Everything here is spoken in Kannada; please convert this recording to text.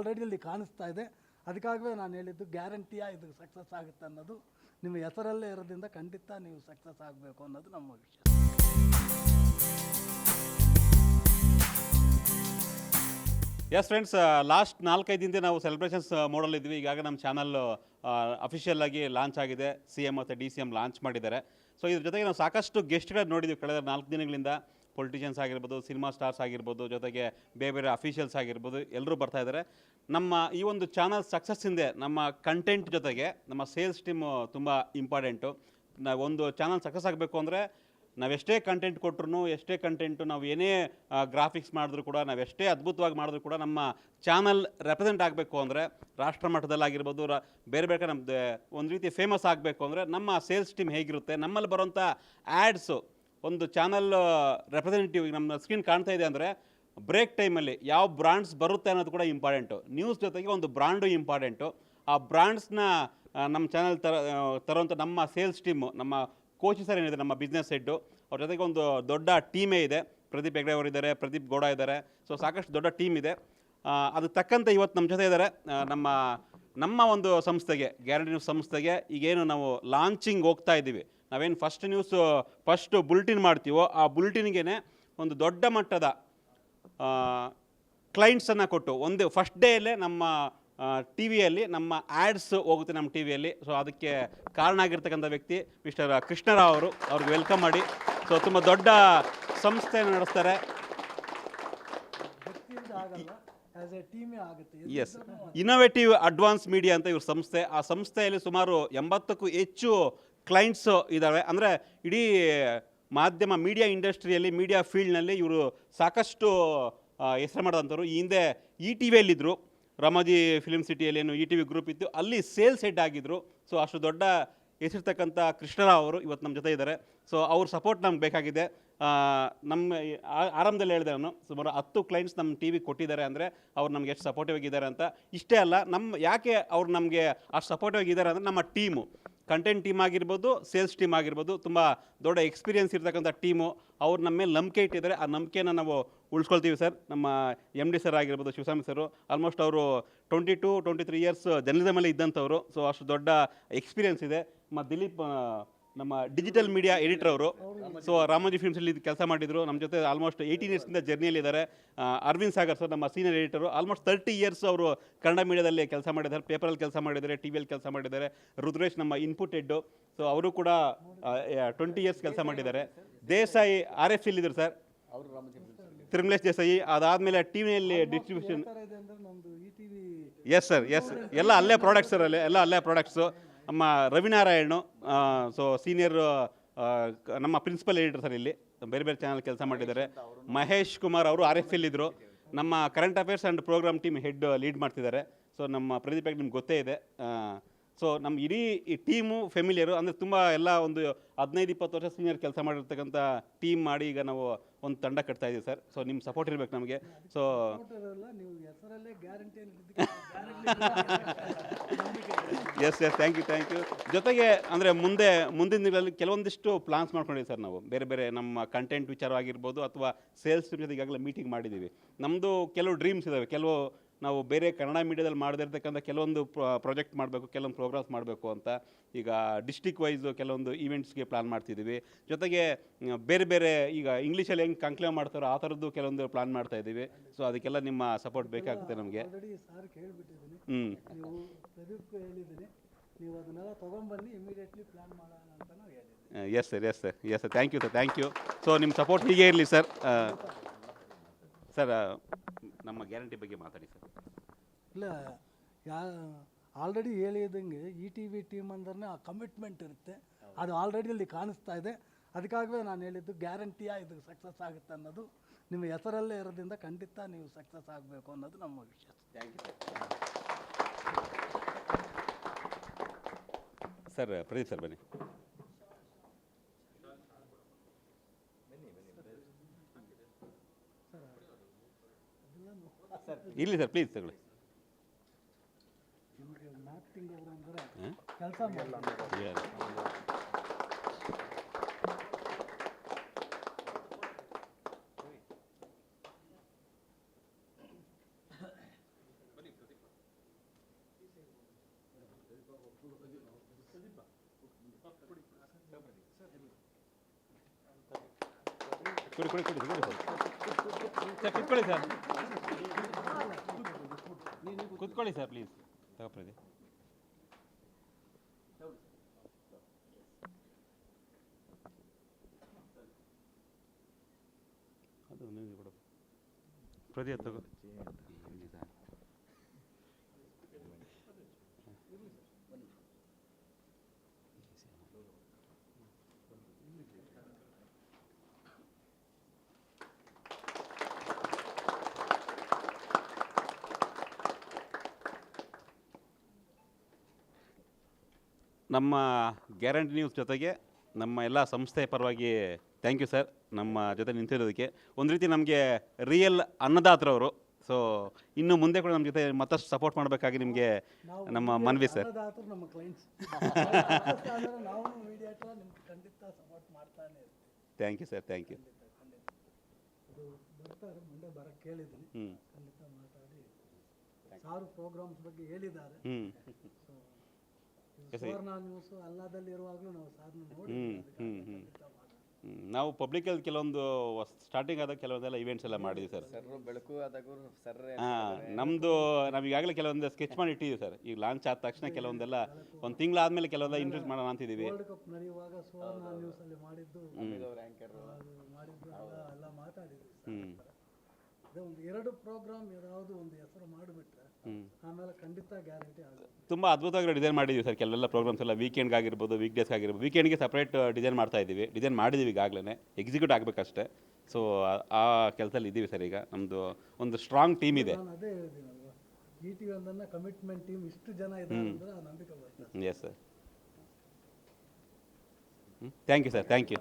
ಆಲ್ರೆಡಿ ಇಲ್ಲಿ ಕಾಣಿಸ್ತಾ ಇದೆ. ಅದಕ್ಕಾಗವೇ ನಾನು ಹೇಳಿದ್ದು ಗ್ಯಾರಂಟಿಯ ಇದು ಸಕ್ಸಸ್ ಆಗುತ್ತೆ ಅನ್ನೋದು. ನಿಮ್ಮ ಹೆಸರಲ್ಲೇ ಇರೋದ್ರಿಂದ ಖಂಡಿತ ನೀವು ಸಕ್ಸಸ್ ಆಗಬೇಕು ಅನ್ನೋದು ನಮ್ಮ ವಿಷಯ. ಎಸ್ ಫ್ರೆಂಡ್ಸ್, ಲಾಸ್ಟ್ 4-5 ದಿನದಿಂದ ನಾವು ಸೆಲೆಬ್ರೇಷನ್ಸ್ ಮೋಡಲ್ ಇದ್ವಿ. ಈಗಾಗ ನಮ್ಮ ಚಾನಲ್ ಅಫಿಷಿಯಲ್ ಆಗಿ ಲಾಂಚ್ ಆಗಿದೆ. CM ಮತ್ತು DCM ಲಾಂಚ್ ಮಾಡಿದ್ದಾರೆ. ಸೊ ಇದ್ರ ಜೊತೆಗೆ ನಾವು ಸಾಕಷ್ಟು ಗೆಸ್ಟ್ಗಳನ್ನ ನೋಡಿದ್ವಿ ಕಳೆದ 4 ದಿನಗಳಿಂದ. ಪೊಲಿಟಿಷಿಯನ್ಸ್ ಆಗಿರ್ಬೋದು, ಸಿನಿಮಾ ಸ್ಟಾರ್ಸ್ ಆಗಿರ್ಬೋದು, ಜೊತೆಗೆ ಬೇರೆ ಬೇರೆ ಅಫಿಷಿಯಲ್ಸ್ ಆಗಿರ್ಬೋದು, ಎಲ್ಲರೂ ಬರ್ತಾ ಇದ್ದಾರೆ. ನಮ್ಮ ಈ ಒಂದು ಚಾನಲ್ ಸಕ್ಸಸ್ ಹಿಂದೆ ನಮ್ಮ ಕಂಟೆಂಟ್ ಜೊತೆಗೆ ನಮ್ಮ ಸೇಲ್ಸ್ ಟೀಮು ತುಂಬ ಇಂಪಾರ್ಟೆಂಟು. ಒಂದು ಚಾನಲ್ ಸಕ್ಸಸ್ ಆಗಬೇಕು ಅಂದರೆ ನಾವೆಷ್ಟೇ ಕಂಟೆಂಟ್ ಕೊಟ್ಟರು, ಎಷ್ಟೇ ಕಂಟೆಂಟು ನಾವು ಏನೇ ಗ್ರಾಫಿಕ್ಸ್ ಮಾಡಿದ್ರು ಕೂಡ, ನಾವೆಷ್ಟೇ ಅದ್ಭುತವಾಗಿ ಮಾಡಿದ್ರು ಕೂಡ ನಮ್ಮ ಚಾನಲ್ ರೆಪ್ರೆಸೆಂಟ್ ಆಗಬೇಕು ಅಂದರೆ, ರಾಷ್ಟ್ರ ಮಟ್ಟದಲ್ಲಾಗಿರ್ಬೋದು, ಬೇರೆ ಬೇರೆ ನಮ್ಮದು ಒಂದು ರೀತಿ ಫೇಮಸ್ ಆಗಬೇಕು ಅಂದರೆ ನಮ್ಮ ಸೇಲ್ಸ್ ಟೀಮ್ ಹೇಗಿರುತ್ತೆ, ನಮ್ಮಲ್ಲಿ ಬರೋಂಥ ಆ್ಯಡ್ಸು ಒಂದು ಚಾನಲ್ ರೆಪ್ರೆಸೆಂಟೇಟಿವ್ ನಮ್ಮ ಸ್ಕ್ರೀನ್ ಕಾಣ್ತಾ ಇದೆ ಅಂದರೆ ಬ್ರೇಕ್ ಟೈಮಲ್ಲಿ ಯಾವ ಬ್ರ್ಯಾಂಡ್ಸ್ ಬರುತ್ತೆ ಅನ್ನೋದು ಕೂಡ ಇಂಪಾರ್ಟೆಂಟು. ನ್ಯೂಸ್ ಜೊತೆಗೆ ಒಂದು ಬ್ರ್ಯಾಂಡು ಇಂಪಾರ್ಟೆಂಟು. ಆ ಬ್ರ್ಯಾಂಡ್ಸ್ನ ನಮ್ಮ ಚಾನಲ್ ತರೋಂಥ ನಮ್ಮ ಸೇಲ್ಸ್ ಟೀಮು, ನಮ್ಮ ಕೋಚ್ ಸರ್ ಏನಿದೆ, ನಮ್ಮ ಬಿಸ್ನೆಸ್ ಹೆಡ್ಡು, ಅವ್ರ ಜೊತೆಗೆ ಒಂದು ದೊಡ್ಡ ಟೀಮೇ ಇದೆ. ಪ್ರದೀಪ್ ಹೆಗ್ಡೆ ಅವರಿದ್ದಾರೆ, ಪ್ರದೀಪ್ ಗೌಡ ಇದ್ದಾರೆ. ಸೊ ಸಾಕಷ್ಟು ದೊಡ್ಡ ಟೀಮ್ ಇದೆ. ಅದಕ್ಕೆ ತಕ್ಕಂತೆ ಇವತ್ತು ನಮ್ಮ ಜೊತೆ ಇದ್ದಾರೆ. ನಮ್ಮ ಒಂದು ಸಂಸ್ಥೆಗೆ, ಗ್ಯಾರಂಟಿ ನ್ಯೂಸ್ ಸಂಸ್ಥೆಗೆ ಈಗೇನು ನಾವು ಲಾಂಚಿಂಗ್ ಹೋಗ್ತಾ ಇದ್ದೀವಿ, ನಾವೇನು ಫಸ್ಟ್ ಬುಲೆಟಿನ್ ಮಾಡ್ತೀವೋ ಆ ಬುಲೆಟಿನ್ಗೆ ಒಂದು ದೊಡ್ಡ ಮಟ್ಟದ ಕ್ಲೈಂಟ್ಸನ್ನು ಕೊಟ್ಟು ಒಂದು ಫಸ್ಟ್ ಡೇಯಲ್ಲೇ ನಮ್ಮ ಟಿ ವಿಯಲ್ಲಿ ನಮ್ಮ ಆ್ಯಡ್ಸ್ ಹೋಗುತ್ತೆ ನಮ್ಮ ಟಿ ವಿಯಲ್ಲಿ. ಸೊ ಅದಕ್ಕೆ ಕಾರಣ ಆಗಿರ್ತಕ್ಕಂಥ ವ್ಯಕ್ತಿ ಮಿಸ್ಟರ್ ಕೃಷ್ಣರಾವ್ ಅವರು. ಅವ್ರಿಗೆ ವೆಲ್ಕಮ್ ಮಾಡಿ. ಸೊ ತುಂಬ ದೊಡ್ಡ ಸಂಸ್ಥೆಯನ್ನು ನಡೆಸ್ತಾರೆ. ಎಸ್, ಇನ್ನೋವೇಟಿವ್ ಅಡ್ವಾನ್ಸ್ ಮೀಡಿಯಾ ಅಂತ ಇವ್ರ ಸಂಸ್ಥೆ. ಆ ಸಂಸ್ಥೆಯಲ್ಲಿ ಸುಮಾರು 80ಕ್ಕೂ ಹೆಚ್ಚು ಕ್ಲೈಂಟ್ಸು ಇದ್ದಾವೆ. ಅಂದರೆ ಇಡೀ ಮಾಧ್ಯಮ ಮೀಡಿಯಾ ಇಂಡಸ್ಟ್ರಿಯಲ್ಲಿ, ಮೀಡಿಯಾ ಫೀಲ್ಡ್ನಲ್ಲಿ ಇವರು ಸಾಕಷ್ಟು ಹೆಸರು ಮಾಡೋದಂಥವ್ರು. ಈ ಹಿಂದೆ ETVಯಲ್ಲಿದ್ದರು, ರಾಮೋಜಿ ಫಿಲ್ಮ್ ಸಿಟಿಯಲ್ಲಿ ಏನು ETV ಗ್ರೂಪ್ ಇತ್ತು, ಅಲ್ಲಿ ಸೇಲ್ಸ್ ಹೆಡ್ ಆಗಿದ್ದರು. ಸೊ ಅಷ್ಟು ದೊಡ್ಡ ಹೆಸರಿರ್ತಕ್ಕಂಥ ಕೃಷ್ಣರಾವ್ ಅವರು ಇವತ್ತು ನಮ್ಮ ಜೊತೆ ಇದ್ದಾರೆ. ಸೊ ಅವ್ರ ಸಪೋರ್ಟ್ ನಮ್ಗೆ ಬೇಕಾಗಿದೆ. ನಮ್ಮ ಆರಂಭದಲ್ಲಿ ಹೇಳಿದೆ ನಾನು, ಸುಮಾರು 10 ಕ್ಲೈಂಟ್ಸ್ ನಮ್ಮ ಟಿ ವಿ ಕೊಟ್ಟಿದ್ದಾರೆ ಅಂದರೆ ಅವ್ರು ನಮ್ಗೆ ಎಷ್ಟು ಸಪೋರ್ಟಿವ್ ಆಗಿದ್ದಾರೆ ಅಂತ. ಇಷ್ಟೇ ಅಲ್ಲ, ಯಾಕೆ ಅವ್ರು ನಮಗೆ ಅಷ್ಟು ಸಪೋರ್ಟಿವ್ ಆಗಿದ್ದಾರೆ ಅಂದರೆ ನಮ್ಮ ಟೀಮು, ಕಂಟೆಂಟ್ ಟೀಮ್ ಆಗಿರ್ಬೋದು, ಸೇಲ್ಸ್ ಟೀಮ್ ಆಗಿರ್ಬೋದು, ತುಂಬ ದೊಡ್ಡ ಎಕ್ಸ್ಪೀರಿಯನ್ಸ್ ಇರ್ತಕ್ಕಂಥ ಟೀಮು. ಅವ್ರು ನಮ್ಮ ಮೇಲೆ ನಂಬಿಕೆ ಇಟ್ಟಿದ್ದಾರೆ. ಆ ನಂಬಿಕೆನ ನಾವು ಉಳಿಸ್ಕೊಳ್ತೀವಿ ಸರ್. ನಮ್ಮ MD ಸರ್ ಆಗಿರ್ಬೋದು, ಶಿವಸ್ವಾಮಿ ಸರು, ಆಲ್ಮೋಸ್ಟ್ ಅವರು 22-23 ಇಯರ್ಸ್ ಜರ್ನಲಿಸಮಲ್ಲಿ ಇದ್ದಂಥವ್ರು. ಸೊ ಅಷ್ಟು ದೊಡ್ಡ ಎಕ್ಸ್ಪೀರಿಯನ್ಸ್ ಇದೆ. ದಿಲೀಪ್ ನಮ್ಮ ಡಿಜಿಟಲ್ ಮೀಡಿಯಾ ಎಡಿಟರ್ ಅವರು. ಸೊ ರಾಮೋಜಿ ಫಿಲ್ಮ್ಸಲ್ಲಿ ಕೆಲಸ ಮಾಡಿದರು. ನಮ್ಮ ಜೊತೆ ಆಲ್ಮೋಸ್ಟ್ 18 ಇಯರ್ಸಿಂದ ಜರ್ನಿಯಲ್ಲಿದ್ದಾರೆ. ಅರವಿಂದ್ ಸಾಗರ್ ಸರ್ ನಮ್ಮ ಸೀನಿಯರ್ ಎಡಿಟರು. ಆಲ್ಮೋಸ್ಟ್ 30 ಇಯರ್ಸ್ ಅವರು ಕನ್ನಡ ಮೀಡಿಯಾದಲ್ಲಿ ಕೆಲಸ ಮಾಡಿದ್ದಾರೆ, ಪೇಪರಲ್ಲಿ ಕೆಲಸ ಮಾಡಿದ್ದಾರೆ, TVಯಲ್ಲಿ ಕೆಲಸ ಮಾಡಿದ್ದಾರೆ. ರುದ್ರೇಶ್ ನಮ್ಮ ಇನ್ಪುಟ್ ಹೆಡ್ಡು. ಸೊ ಅವರು ಕೂಡ 20 ಇಯರ್ಸ್ ಕೆಲಸ ಮಾಡಿದ್ದಾರೆ. ದೇಸಾಯಿ RFCಲ್ಲಿ ಇದ್ರು ಸರ್, ತಿರುಮಲೇಶ್ ದೇಸಾಯಿ. ಅದಾದಮೇಲೆ TVಯಲ್ಲಿ ಡಿಸ್ಟ್ರಿಬ್ಯೂಷನ್. ಎಸ್ ಸರ್, ಎಸ್, ಎಲ್ಲ ಅಲ್ಲೇ ಪ್ರಾಡಕ್ಟ್ಸ್ ಸರ್, ಎಲ್ಲ ಅಲ್ಲೇ ಪ್ರಾಡಕ್ಟ್ಸು. ನಮ್ಮ ರವಿನಾರಾಯಣ್, ಸೊ ಸೀನಿಯರ್ ನಮ್ಮ ಪ್ರಿನ್ಸಿಪಲ್ ಎಡಿಟರ್ ಸರ್, ಇಲ್ಲಿ ಬೇರೆ ಬೇರೆ ಚಾನಲ್ ಕೆಲಸ ಮಾಡಿದ್ದಾರೆ. ಮಹೇಶ್ ಕುಮಾರ್ ಅವರು RFCಯಲ್ಲಿದ್ದರು. ನಮ್ಮ current affairs and program team head lead ಮಾಡ್ತಿದ್ದಾರೆ. ಸೊ ನಮ್ಮ ಪ್ರದೀಪ್ ಹೆಗ್ಡೆ ನಿಮ್ಗೆ ಗೊತ್ತೇ ಇದೆ. ಸೊ ನಮ್ಮ ಇಡೀ ಈ ಟೀಮು ಫೆಮಿಲಿಯರು, ಅಂದರೆ ತುಂಬ ಎಲ್ಲ ಒಂದು 15-20 ವರ್ಷ ಸೀನಿಯರ್ ಕೆಲಸ ಮಾಡಿರ್ತಕ್ಕಂಥ ಟೀಮ್ ಮಾಡಿ ಈಗ ನಾವು ಒಂದು ತಂಡ ಕಟ್ತಾ ಇದ್ದೀವಿ ಸರ್. ಸೊ ನಿಮ್ಮ ಸಪೋರ್ಟ್ ಇರಬೇಕು ನಮಗೆ. So yes, thank you. ಜೊತೆಗೆ ಅಂದರೆ ಮುಂದಿನ ದಿನಗಳಲ್ಲಿ ಕೆಲವೊಂದಿಷ್ಟು ಪ್ಲಾನ್ಸ್ ಮಾಡ್ಕೊಂಡಿದ್ದೀವಿ ಸರ್. ನಾವು ಬೇರೆ ಬೇರೆ ನಮ್ಮ ಕಂಟೆಂಟ್ ವಿಚಾರವಾಗಿರ್ಬೋದು ಅಥವಾ ಸೇಲ್ಸ್ ಜೊತೆ ಈಗಾಗಲೇ ಮೀಟಿಂಗ್ ಮಾಡಿದ್ದೀವಿ. ನಮ್ಮದು ಕೆಲವು ಡ್ರೀಮ್ಸ್ ಇದ್ದಾವೆ. ಕೆಲವು ನಾವು ಬೇರೆ ಕನ್ನಡ ಮೀಡಿಯಾದಲ್ಲಿ ಮಾಡದಿರ್ತಕ್ಕಂಥ ಕೆಲವೊಂದು ಪ್ರಾಜೆಕ್ಟ್ ಮಾಡಬೇಕು, ಕೆಲವೊಂದು ಪ್ರೋಗ್ರಾಮ್ಸ್ ಮಾಡಬೇಕು ಅಂತ. ಈಗ ಡಿಸ್ಟಿಕ್ ವೈಸು ಕೆಲವೊಂದು ಈವೆಂಟ್ಸ್ಗೆ ಪ್ಲಾನ್ ಮಾಡ್ತಿದ್ದೀವಿ. ಜೊತೆಗೆ ಬೇರೆ ಬೇರೆ ಈಗ ಇಂಗ್ಲೀಷಲ್ಲಿ ಹೆಂಗೆ ಕಂಕ್ಲೇವ್ ಮಾಡ್ತಾರೋ ಆ ಥರದ್ದು ಕೆಲವೊಂದು ಪ್ಲಾನ್ ಮಾಡ್ತಾ ಇದ್ದೀವಿ. ಸೊ ಅದಕ್ಕೆಲ್ಲ ನಿಮ್ಮ ಸಪೋರ್ಟ್ ಬೇಕಾಗುತ್ತೆ ನಮಗೆ. Yes sir, thank you. So ನಿಮ್ಮ ಸಪೋರ್ಟ್ ಹೀಗೆ ಇರಲಿ ಸರ್. ಸರ್, ನಮ್ಮ ಗ್ಯಾರಂಟಿ ಬಗ್ಗೆ ಮಾತಾಡಿ ಸರ್. ಇಲ್ಲ, ಆಲ್ರೆಡಿ ಹೇಳಿದಂಗೆ ETV ಟೀಮ್ ಅಂದ್ರೆ ಆ ಕಮಿಟ್ಮೆಂಟ್ ಇರುತ್ತೆ. ಅದು ಆಲ್ರೆಡಿ ಇಲ್ಲಿ ಕಾಣಿಸ್ತಾ ಇದೆ. ಅದಕ್ಕಾಗವೇ ನಾನು ಹೇಳಿದ್ದು ಗ್ಯಾರಂಟಿಯ ಇದು ಸಕ್ಸಸ್ ಆಗುತ್ತೆ ಅನ್ನೋದು. ನಿಮ್ಮ ಹೆಸರಲ್ಲೇ ಇರೋದ್ರಿಂದ ಖಂಡಿತ ನೀವು ಸಕ್ಸಸ್ ಆಗಬೇಕು ಅನ್ನೋದು ನಮ್ಮ ವಿಷಯ. Thank you sir. Pradeep sir ಬನ್ನಿ. ಇರಲಿ ಸರ್, ಪ್ಲೀಸ್ ತಗೊಳ್ಳಿ. ಕೆಲಸ ಮಾಡಲ್ಲ. ಕೊಡಿ ಕೊಡಿ ಕೊಡಿ ಕೊಡಿ ಸರ್ ಕುತ್ಕೊಳ್ಳಿ ಸರ್ ಕುತ್ಕೊಳ್ಳಿ ಸರ್ ಪ್ಲೀಸ್ ತಗೊಳ್ಳಿ ಅದು ನೀವು ಕೊಡು ಪ್ರದಿ ಅದು ತಗೋ ನಮ್ಮ ಗ್ಯಾರಂಟಿ ನ್ಯೂಸ್ ಜೊತೆಗೆ ನಮ್ಮ ಎಲ್ಲ ಸಂಸ್ಥೆಯ ಪರವಾಗಿ ಥ್ಯಾಂಕ್ ಯು ಸರ್ ನಮ್ಮ ಜೊತೆ ನಿಂತಿರೋದಕ್ಕೆ. ಒಂದು ರೀತಿ ನಮಗೆ ರಿಯಲ್ ಅನ್ನದಾತರವರು. ಸೊ ಇನ್ನು ಮುಂದೆ ಕೂಡ ನಮ್ಮ ಜೊತೆ ಮತ್ತಷ್ಟು ಸಪೋರ್ಟ್ ಮಾಡಬೇಕಾಗಿ ನಿಮಗೆ ನಮ್ಮ ಮನವಿ ಸರ್. ಅನ್ನದಾತರು ನಮ್ಮ ಕ್ಲೈಂಟ್ಸ್ ನಾವು ಮೀಡಿಯಾಟ ನಿಮ್ಗೆ ಖಂಡಿತ ಸಪೋರ್ಟ್ ಮಾಡ್ತಾನೆ ಇರ್ತೀವಿ. Thank you sir, thank you. ಅದು ಬರ್ತಾರೆ ಮುಂದೆ ಬರಕ್ಕೆ ಹೇಳಿದ್ದೀನಿ, ಹ್ಞೂ ಖಂಡಿತ ಮಾತಾಡಿ ಸಾರು ಪ್ರೋಗ್ರಾಮ್ಸ್ ಬಗ್ಗೆ ಹೇಳಿದ್ದಾರೆ. ಹ್ಞೂ ಸುವರ್ಣ ನ್ಯೂಸ್ ಅಲ್ಲದಲ್ಲಿರುವಾಗಲೂ ನಾವು ಸಾರ್ನ ನೋಡಿ ನಾವು ಪಬ್ಲಿಕಲ್ಲಿ ಕೆಲವೊಂದು ಸ್ಟಾರ್ಟಿಂಗ್ ಆದಾಗ ಕೆಲವೊಂದೆಲ್ಲ ಇವೆಂಟ್ಸ್ ಎಲ್ಲ ಮಾಡಿದ್ವಿ ಸರ್. ಬೆಳಕು ಆದಾಗೂ ಸರ್ ಹಾಂ ನಮ್ಮದು ನಾವು ಈಗಾಗಲೇ ಕೆಲವೊಂದು ಸ್ಕೆಚ್ ಮಾಡಿ ಇಟ್ಟಿದ್ದೀವಿ ಸರ್. ಈಗ ಲಾಂಚ್ ಆದ ತಕ್ಷಣ ಕೆಲವೊಂದೆಲ್ಲ ಒಂದು ತಿಂಗಳಾದ್ಮೇಲೆ ಕೆಲವೊಂದು ಇಂಟ್ರೆಸ್ಟ್ ಮಾಡೋಣ ಅಂತಿದ್ದೀವಿ. ವರ್ಲ್ಡ್ ಕಪ್ ನಡೆಯುವಾಗ ಸುವರ್ಣ ನ್ಯೂಸ್ ಅಲ್ಲಿ ಮಾಡಿದ್ದು ಆಂಕರ್ ಮಾಡಿದ್ದು ಎಲ್ಲ ಮಾತಾಡಿದ್ವಿ. ಹ್ಞೂ ಅದೇ ಒಂದು 2 ಪ್ರೋಗ್ರಾಮ್ ಯಾವುದು ಒಂದು ಹೆಸರು ಮಾಡಿಬಿಟ್ರೆ ಆಮೇಲೆ ಖಂಡಿತ ಗ್ಯಾರಂಟಿ ಆಗುತ್ತೆ. ತುಂಬ ಅದ್ಭುತವಾಗಿ ಡಿಸೈನ್ ಮಾಡಿದ್ದೀವಿ ಸರ್. ಕೆಲವೆಲ್ಲ ಪ್ರೋಗ್ರಾಮ್ಸ್ ಎಲ್ಲ ವೀಕೆಂಡ್ಗೆ ಆಗಿರ್ಬೋದು, ವೀಕ್ ಡೇಸ್ಗೆ ಆಗಿರ್ಬೋದು. ವೀಕೆಂಡ್ಗೆ ಸಪ್ರೇಟ್ ಡಿಸೈನ್ ಮಾಡ್ತಾ ಇದ್ದೀವಿ, ಡಿಸೈನ್ ಮಾಡಿದ್ದೀವಿ ಈಗಾಗಲೇ, ಎಕ್ಸಿಕ್ಯೂಟ್ ಆಗಬೇಕಷ್ಟೇ. ಸೊ ಆ ಕೆಲಸದಲ್ಲಿ ಇದ್ದೀವಿ ಸರ್. ಈಗ ನಮ್ಮದು ಒಂದು ಸ್ಟ್ರಾಂಗ್ ಟೀಮ್ ಇದೆ. ನಾನು ಅದೇ ಹೇಳಿದ್ದೀನಲ್ವಾ, ETV ಒಂದನ್ನು ಕಮಿಟ್ಮೆಂಟ್ ಟೀಮ್ ಇಷ್ಟು ಜನ ಇದ್ದಾರೆ ಅಂದರೆ ಆ ನಂಬಿಕೆ ಬರ್ತದೆ. Yes sir. Thank you sir, thank you.